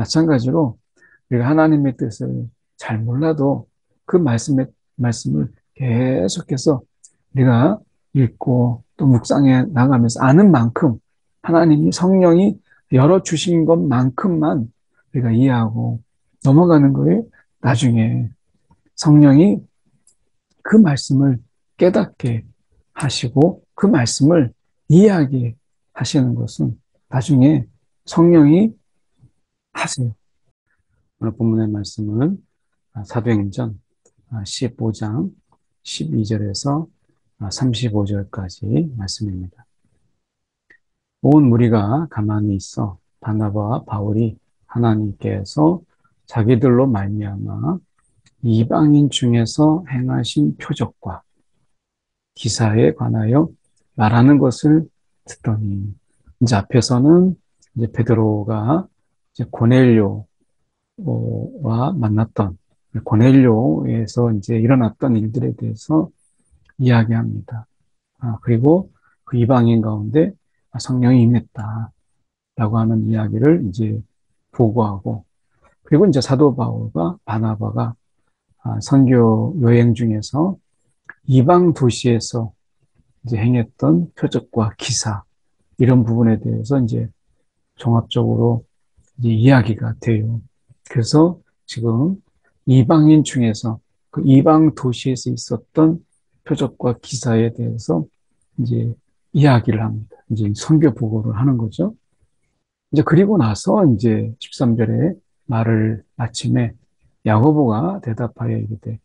마찬가지로 우리가 하나님의 뜻을 잘 몰라도 그 말씀을 계속해서 우리가 읽고 또 묵상해 나가면서 아는 만큼 하나님이 성령이 열어주신 것만큼만 우리가 이해하고 넘어가는 거예요. 나중에 성령이 그 말씀을 깨닫게 하시고 그 말씀을 이해하게 하시는 것은 나중에 성령이 하세요. 오늘 본문의 말씀은 사도행전 15장 12절에서 35절까지 말씀입니다. 온 무리가 가만히 있어 바나바와 바울이 하나님께서 자기들로 말미암아 이방인 중에서 행하신 표적과 기사에 관하여 말하는 것을 듣더니 이제 앞에서는 이제 베드로가 이제 고넬료와 만났던 고넬료에서 이제 일어났던 일들에 대해서 이야기합니다. 그리고 그 이방인 가운데 성령이 임했다라고 하는 이야기를 이제 보고하고 그리고 이제 사도 바울과 바나바가 선교 여행 중에서 이방 도시에서 이제 행했던 표적과 기사 이런 부분에 대해서 이제 종합적으로 이제 이야기가 돼요. 그래서 지금 이방인 중에서 그 이방 도시에서 있었던 표적과 기사에 대해서 이제 이야기를 합니다. 이제 선교 보고를 하는 거죠. 이제 그리고 나서 이제 13절에 말을 마침에 야고보가 대답하여 이르되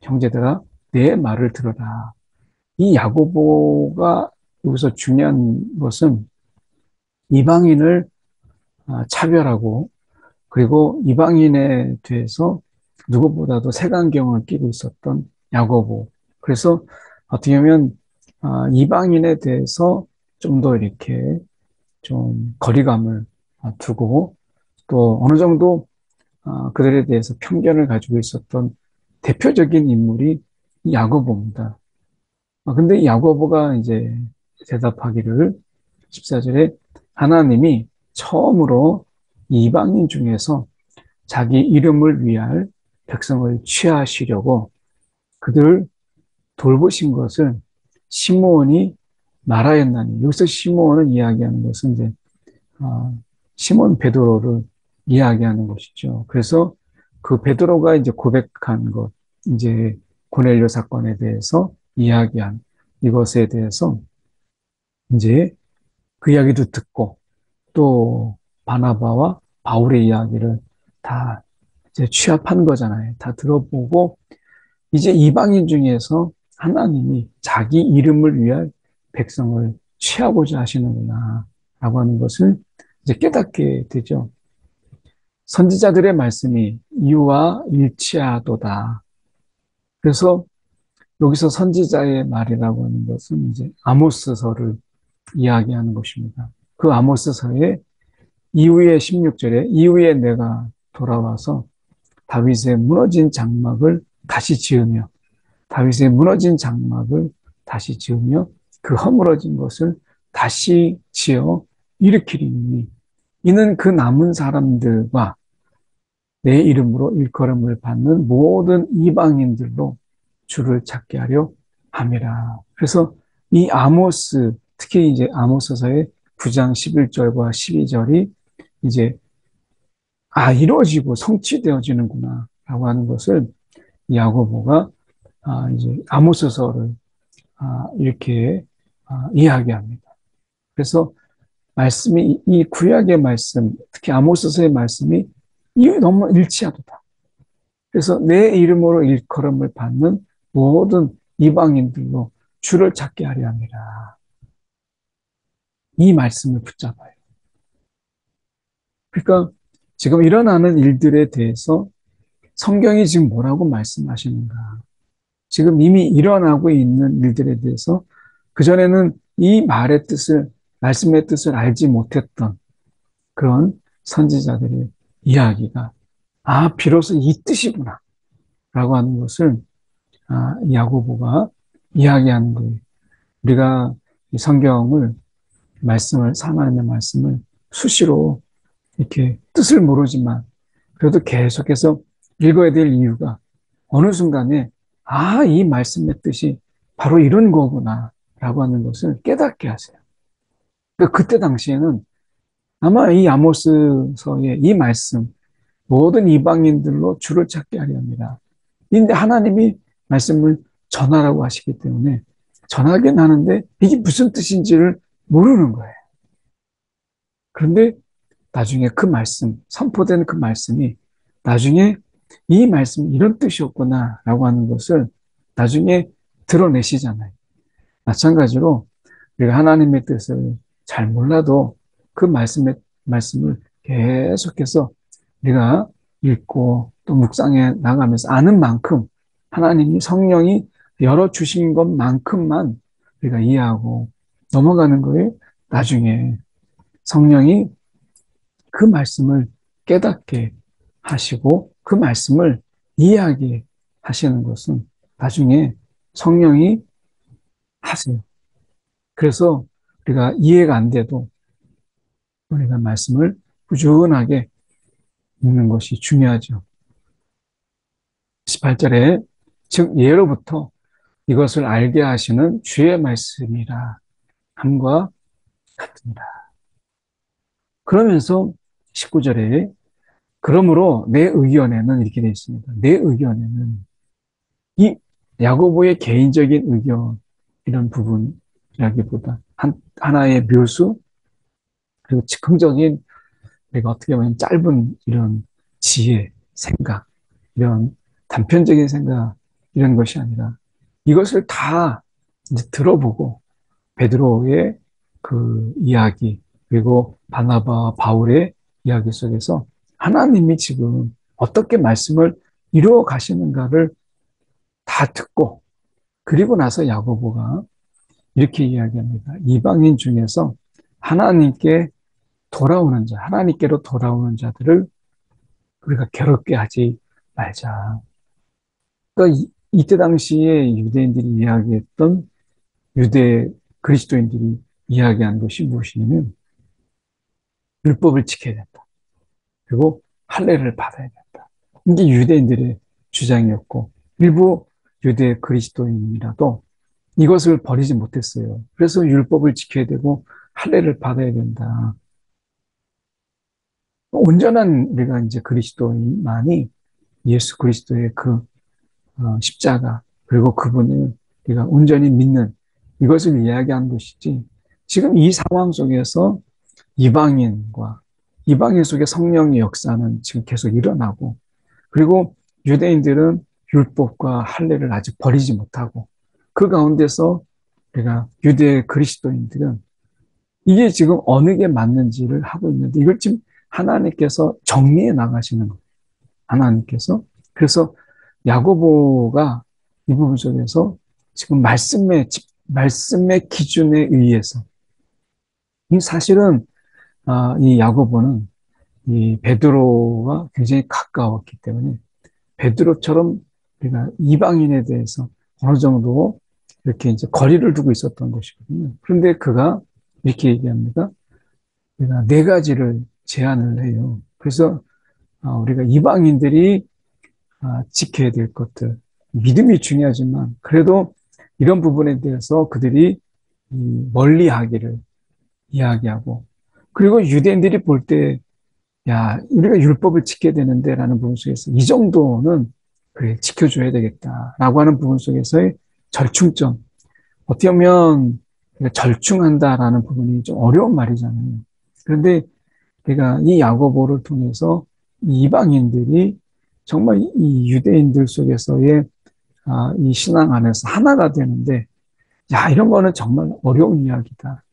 형제들아 내 말을 들어라. 이 야고보가 여기서 중요한 것은 이방인을 차별하고 그리고 이방인에 대해서 누구보다도 색안경을 끼고 있었던 야고보. 그래서 어떻게 보면 이방인에 대해서 좀 더 이렇게 좀 거리감을 두고 또 어느 정도 그들에 대해서 편견을 가지고 있었던 대표적인 인물이 야고보입니다. 근데 이 야고보가 이제 대답하기를 14절에 하나님이 처음으로 이방인 중에서 자기 이름을 위할 백성을 취하시려고 그들을 돌보신 것을 시므온이 말하였나니 여기서 시므온을 이야기하는 것은 이제 시몬 베드로를 이야기하는 것이죠. 그래서 그 베드로가 이제 고백한 것, 이제 고넬료 사건에 대해서 이야기한 이것에 대해서 이제 그 이야기도 듣고 또 바나바와 바울의 이야기를 다 이제 취합한 거잖아요. 다 들어보고 이제 이방인 중에서 하나님이 자기 이름을 위한 백성을 취하고자 하시는구나 라고 하는 것을 이제 깨닫게 되죠. 선지자들의 말씀이 이와 일치하도다. 그래서 여기서 선지자의 말이라고 하는 것은 이제 아모스서를 이야기하는 것입니다. 그 아모스서의 이후에 16절에 이후에 내가 돌아와서 다윗의 무너진 장막을 다시 지으며 다윗의 무너진 장막을 다시 지으며 그 허물어진 것을 다시 지어 일으키리니 이는 그 남은 사람들과 내 이름으로 일컬음을 받는 모든 이방인들로 주를 찾게 하려 함이라. 그래서 이 아모스, 특히 이제 아모스서의 9장 11절과 12절이 이제 이루어지고 성취되어지는구나 라고 하는 것을 야고보가 이제 아모스서를 이렇게 이야기합니다. 그래서 말씀이 이 구약의 말씀, 특히 아모스서의 말씀이 이 너무 일치하도다. 그래서 내 이름으로 일컬음을 받는 모든 이방인들로 주를 찾게 하려 합니다. 이 말씀을 붙잡아요. 그러니까 지금 일어나는 일들에 대해서 성경이 지금 뭐라고 말씀하시는가? 지금 이미 일어나고 있는 일들에 대해서 그전에는 이 말의 뜻을, 말씀의 뜻을 알지 못했던 그런 선지자들의 이야기가, 비로소 이 뜻이구나. 라고 하는 것을, 야고보가 이야기하는 거예요. 우리가 이 성경을, 하나님의 말씀을 수시로 이렇게 뜻을 모르지만 그래도 계속해서 읽어야 될 이유가 어느 순간에 이 말씀의 뜻이 바로 이런 거구나 라고 하는 것을 깨닫게 하세요. 그러니까 그때 당시에는 아마 이 아모스서의 이 말씀 모든 이방인들로 주를 찾게 하려 합니다. 근데 하나님이 말씀을 전하라고 하시기 때문에 전하긴 하는데 이게 무슨 뜻인지를 모르는 거예요. 그런데 나중에 그 말씀, 선포된 그 말씀이 나중에 이 말씀이 이런 뜻이었구나라고 하는 것을 나중에 드러내시잖아요. 마찬가지로 우리가 하나님의 뜻을 잘 몰라도 그 말씀을 계속해서 우리가 읽고 또 묵상해 나가면서 아는 만큼 하나님이 성령이 열어주신 것만큼만 우리가 이해하고 넘어가는 거예요. 나중에 성령이 그 말씀을 깨닫게 하시고 그 말씀을 이해하게 하시는 것은 나중에 성령이 하세요. 그래서 우리가 이해가 안 돼도 우리가 말씀을 꾸준하게 읽는 것이 중요하죠. 18절에 즉 예로부터 이것을 알게 하시는 주의 말씀이라 함과 같습니다. 그러면서 19절에 그러므로 내 의견에는 이렇게 되어 있습니다. 내 의견에는 이 야고보의 개인적인 의견 이런 부분이라기보다 하나의 묘수 그리고 즉흥적인 우리가 어떻게 보면 짧은 이런 지혜, 생각 이런 단편적인 생각 이런 것이 아니라 이것을 다 이제 들어보고 베드로의 그 이야기 그리고 바나바와 바울의 이야기 속에서 하나님이 지금 어떻게 말씀을 이루어 가시는가를 다 듣고 그리고 나서 야고보가 이렇게 이야기합니다. 이방인 중에서 하나님께 돌아오는 자, 하나님께로 돌아오는 자들을 우리가 괴롭게 하지 말자. 그러니까 이때 당시에 유대인들이 이야기했던 유대 그리스도인들이 이야기한 것이 무엇이냐면 율법을 지켜야 된다. 그리고 할례를 받아야 된다. 이게 유대인들의 주장이었고 일부 유대 그리스도인이라도 이것을 버리지 못했어요. 그래서 율법을 지켜야 되고 할례를 받아야 된다. 온전한 우리가 이제 그리스도인만이 예수 그리스도의 그 십자가 그리고 그분을 우리가 온전히 믿는 이것을 이야기한 것이지 지금 이 상황 속에서 이방인과 이방인 속에 성령의 역사는 지금 계속 일어나고 그리고 유대인들은 율법과 할례를 아직 버리지 못하고 그 가운데서 우리가 유대 그리스도인들은 이게 지금 어느 게 맞는지를 하고 있는데 이걸 지금 하나님께서 정리해 나가시는 거예요. 하나님께서. 그래서 야고보가 이 부분 속에서 지금 말씀의 기준에 의해서 이 사실은 이 야고보는 이 베드로와 굉장히 가까웠기 때문에 베드로처럼 우리가 이방인에 대해서 어느 정도 이렇게 이제 거리를 두고 있었던 것이거든요. 그런데 그가 이렇게 얘기합니다. 우리가 네 가지를 제안을 해요. 그래서 우리가 이방인들이 지켜야 될 것들, 믿음이 중요하지만 그래도 이런 부분에 대해서 그들이 멀리하기를 이야기하고 그리고 유대인들이 볼 때, 야, 우리가 율법을 지켜야 되는데라는 부분 속에서 이 정도는 그래, 지켜줘야 되겠다라고 하는 부분 속에서의 절충점. 어떻게 보면 절충한다라는 부분이 좀 어려운 말이잖아요. 그런데 내가 이 야고보를 통해서 이방인들이 정말 이 유대인들 속에서의 이 신앙 안에서 하나가 되는데, 야, 이런 거는 정말 어려운 이야기다.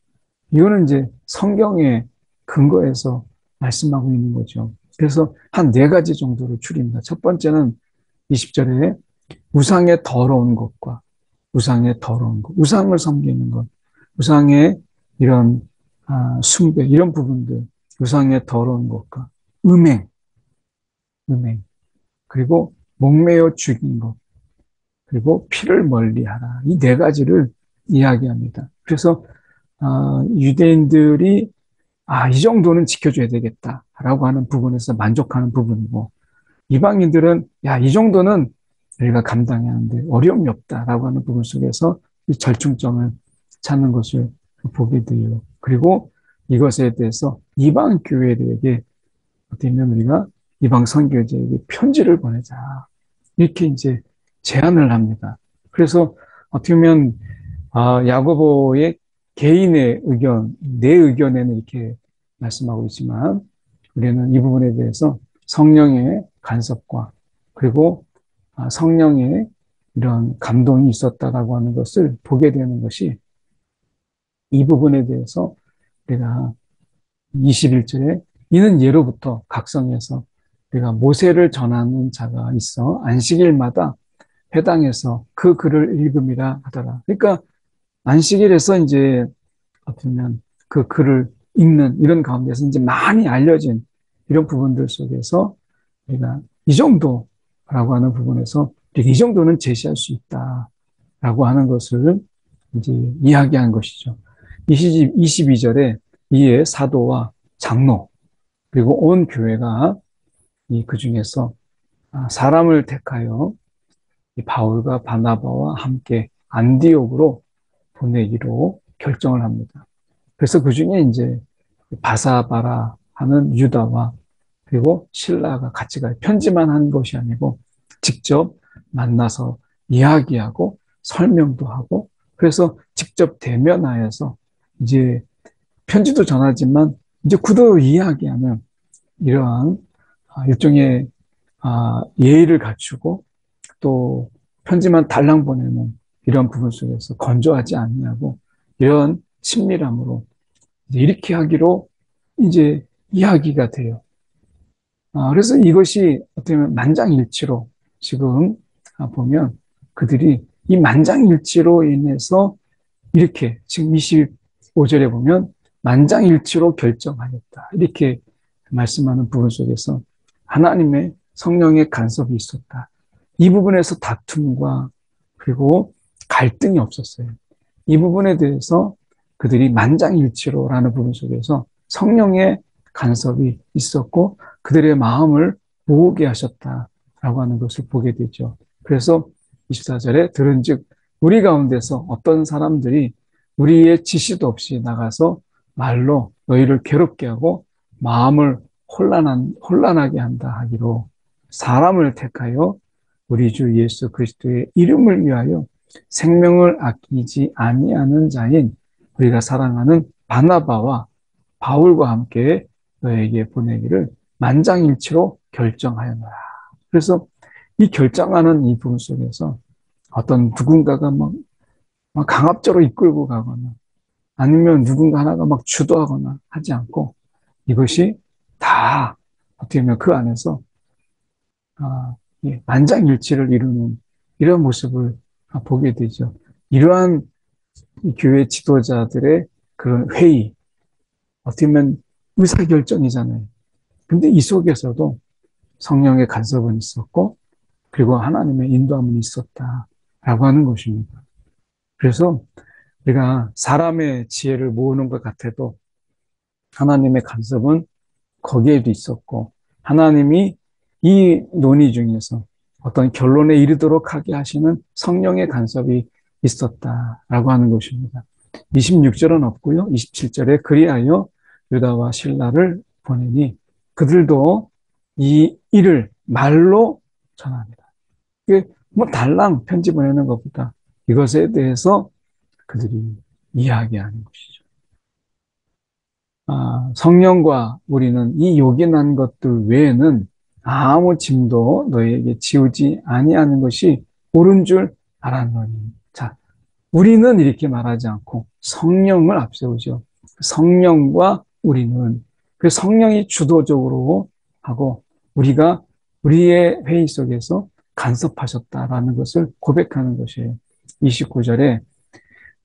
이거는 이제 성경의 근거에서 말씀하고 있는 거죠. 그래서 한 네 가지 정도를 줄입니다. 첫 번째는 20절에 우상의 더러운 것과 우상의 더러운 것, 우상을 섬기는 것, 우상의 이런 숭배, 이런 부분들, 우상의 더러운 것과 음행, 음행, 그리고 목매어 죽인 것, 그리고 피를 멀리하라. 이 네 가지를 이야기합니다. 그래서 유대인들이 이 정도는 지켜줘야 되겠다라고 하는 부분에서 만족하는 부분이고, 이방인들은 이 정도는 우리가 감당해야 하는데 어려움이 없다라고 하는 부분 속에서 이 절충점을 찾는 것을 보게 돼요. 그리고 이것에 대해서 이방 교회들에게 어떻게 보면 우리가 이방 선교제에게 편지를 보내자. 이렇게 이제 제안을 합니다. 그래서 어떻게 보면 야고보의 개인의 의견, 내 의견에는 이렇게 말씀하고 있지만 우리는 이 부분에 대해서 성령의 간섭과 그리고 성령의 이런 감동이 있었다라고 하는 것을 보게 되는 것이 이 부분에 대해서 내가 21절에 이는 예로부터 각성에서 내가 모세를 전하는 자가 있어 안식일마다 회당에서 그 글을 읽음이라 하더라. 그러니까 안식일에서 이제 어쩌면 그 글을 읽는 이런 가운데서 이제 많이 알려진 이런 부분들 속에서 우리가 이 정도라고 하는 부분에서 이 정도는 제시할 수 있다라고 하는 것을 이제 이야기한 것이죠. 22절에 이에 사도와 장로 그리고 온 교회가 그 중에서 사람을 택하여 바울과 바나바와 함께 안디옥으로 보내기로 결정을 합니다. 그래서 그 중에 이제 바사바라 하는 유다와 그리고 신라가 같이 가요. 편지만 한 것이 아니고 직접 만나서 이야기하고 설명도 하고 그래서 직접 대면하여서 이제 편지도 전하지만 이제 구도 이야기하는 이러한 일종의 예의를 갖추고 또 편지만 달랑 보내는 이런 부분 속에서 건조하지 않냐고 이런 친밀함으로 이렇게 하기로 이제 이야기가 돼요. 그래서 이것이 어떻게 보면 만장일치로 지금 보면 그들이 이 만장일치로 인해서 이렇게 지금 25절에 보면 만장일치로 결정하였다. 이렇게 말씀하는 부분 속에서 하나님의 성령의 간섭이 있었다. 이 부분에서 다툼과 그리고 갈등이 없었어요. 이 부분에 대해서 그들이 만장일치로라는 부분 속에서 성령의 간섭이 있었고 그들의 마음을 모으게 하셨다라고 하는 것을 보게 되죠. 그래서 24절에 들은즉 우리 가운데서 어떤 사람들이 우리의 지시도 없이 나가서 말로 너희를 괴롭게 하고 마음을 혼란하게 한다 하기로 사람을 택하여 우리 주 예수 그리스도의 이름을 위하여 생명을 아끼지 아니하는 자인 우리가 사랑하는 바나바와 바울과 함께 너에게 보내기를 만장일치로 결정하였노라. 그래서 이 결정하는 이 부분 속에서 어떤 누군가가 막 강압적으로 이끌고 가거나 아니면 누군가 하나가 막 주도하거나 하지 않고 이것이 다 어떻게 보면 그 안에서 만장일치를 이루는 이런 모습을 보게 되죠. 이러한 교회 지도자들의 그런 회의, 어떻게 보면 의사결정이잖아요. 근데 이 속에서도 성령의 간섭은 있었고, 그리고 하나님의 인도함은 있었다라고 하는 것입니다. 그래서 우리가 사람의 지혜를 모으는 것 같아도 하나님의 간섭은 거기에도 있었고, 하나님이 이 논의 중에서 어떤 결론에 이르도록 하게 하시는 성령의 간섭이 있었다라고 하는 것입니다. 26절은 없고요. 27절에 그리하여 유다와 신라를 보내니 그들도 이 일을 말로 전합니다. 이게 달랑 편지 보내는 것보다 이것에 대해서 그들이 이야기하는 것이죠. 성령과 우리는 이 요긴한 것들 외에는 아무 짐도 너희에게 지우지 아니하는 것이 옳은 줄 알았노니. 자, 우리는 이렇게 말하지 않고 성령을 앞세우죠. 성령과 우리는 그 성령이 주도적으로 하고 우리가 우리의 회의 속에서 간섭하셨다라는 것을 고백하는 것이에요. 29절에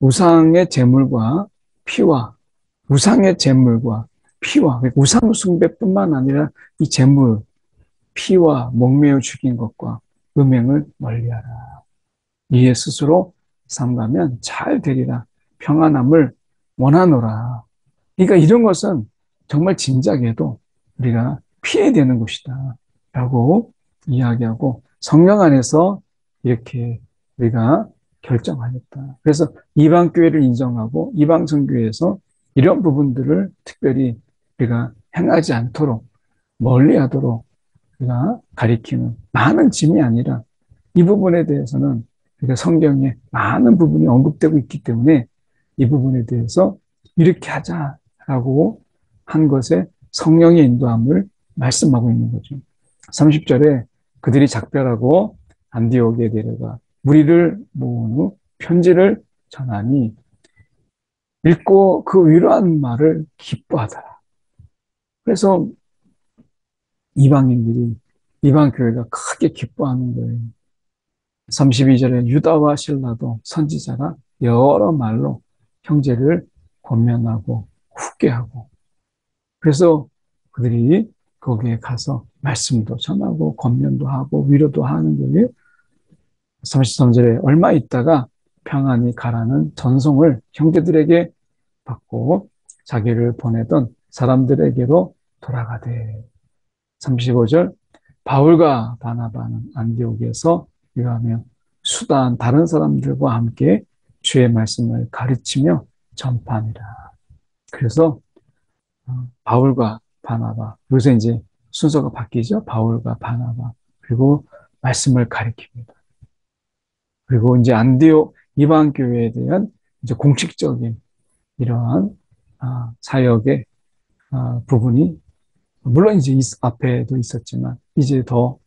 우상의 제물과 피와 우상의 제물과 피와 우상 숭배뿐만 아니라 이 제물 피와 목매어 죽인 것과 음행을 멀리하라. 이에 스스로 삼가면 잘 되리라. 평안함을 원하노라. 그러니까 이런 것은 정말 진작에도 우리가 피해야 되는 곳이다 라고 이야기하고 성령 안에서 이렇게 우리가 결정하였다. 그래서 이방 교회를 인정하고 이방 선교에서 이런 부분들을 특별히 우리가 행하지 않도록 멀리하도록 우리가 가리키는 많은 짐이 아니라 이 부분에 대해서는 우리가 성경에 많은 부분이 언급되고 있기 때문에 이 부분에 대해서 이렇게 하자라고 한 것에 성령의 인도함을 말씀하고 있는 거죠. 30절에 그들이 작별하고 안디옥에 내려가 무리를 모은 후 편지를 전하니 읽고 그 위로한 말을 기뻐하더라. 그래서 이방인들이 이방 교회가 크게 기뻐하는 거예요. 32절에 유다와 실라도 선지자가 여러 말로 형제를 권면하고 후계하고 그래서 그들이 거기에 가서 말씀도 전하고 권면도 하고 위로도 하는 거예요. 33절에 얼마 있다가 평안히 가라는 전송을 형제들에게 받고 자기를 보내던 사람들에게로 돌아가되 35절 바울과 바나바는 안디옥에서 유하며 수다한 다른 사람들과 함께 주의 말씀을 가르치며 전파하니라. 그래서 바울과 바나바 요새 이제 순서가 바뀌죠. 바울과 바나바 그리고 말씀을 가르칩니다. 그리고 이제 안디옥 이방 교회에 대한 이제 공식적인 이러한 사역의 부분이 물론 이제 앞에도 있었지만 이제 더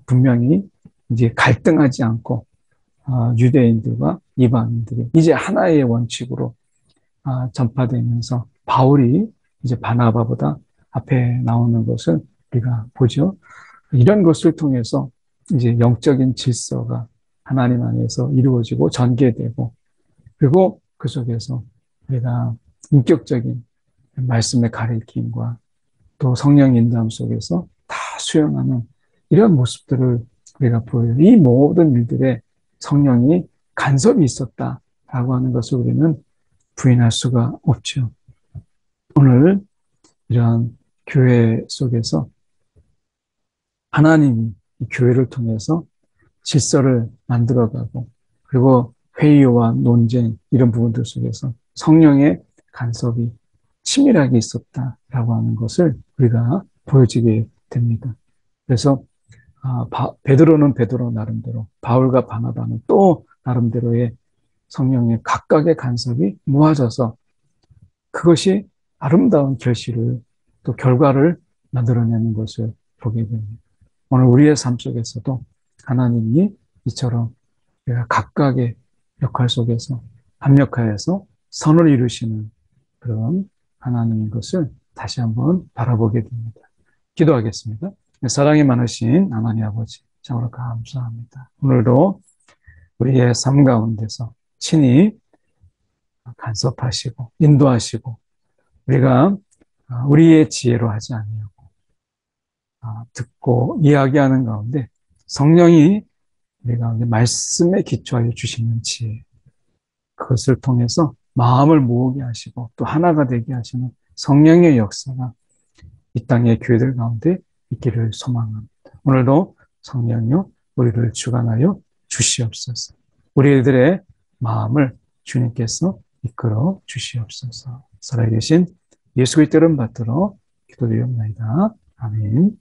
분명히 이제 갈등하지 않고 유대인들과 이방인들이 이제 하나의 원칙으로 전파되면서 바울이 이제 바나바보다 앞에 나오는 것을 우리가 보죠. 이런 것을 통해서 이제 영적인 질서가 하나님 안에서 이루어지고 전개되고 그리고 그 속에서 우리가 인격적인 말씀의 가르침과 또 성령 인도함 속에서 다 수용하는 이런 모습들을 우리가 보여요. 이 모든 일들에 성령이 간섭이 있었다라고 하는 것을 우리는 부인할 수가 없죠. 오늘 이런 교회 속에서 하나님이 이 교회를 통해서 질서를 만들어가고 그리고 회의와 논쟁 이런 부분들 속에서 성령의 간섭이 치밀하게 있었다라고 하는 것을 우리가 보여지게 됩니다. 그래서 베드로는 베드로 나름대로 바울과 바나바는 또 나름대로의 성령의 각각의 간섭이 모아져서 그것이 아름다운 결실을 또 결과를 만들어내는 것을 보게 됩니다. 오늘 우리의 삶 속에서도 하나님이 이처럼 우리가 각각의 역할 속에서 합력하여서 선을 이루시는 그런 하나님인 것을 다시 한번 바라보게 됩니다. 기도하겠습니다. 사랑이 많으신 하나님 아버지, 참으로 감사합니다. 오늘도 우리의 삶 가운데서 친히 간섭하시고 인도하시고 우리가 우리의 지혜로 하지 아니하고 듣고 이야기하는 가운데 성령이 우리가 말씀에 기초하여 주시는 지혜 그것을 통해서 마음을 모으게 하시고 또 하나가 되게 하시는 성령의 역사가 이 땅의 교회들 가운데 있기를 소망합니다. 오늘도 성령이여 우리를 주관하여 주시옵소서. 우리들의 마음을 주님께서 이끌어 주시옵소서. 살아계신 예수 그리스도를 받들어 기도드리옵나이다. 아멘.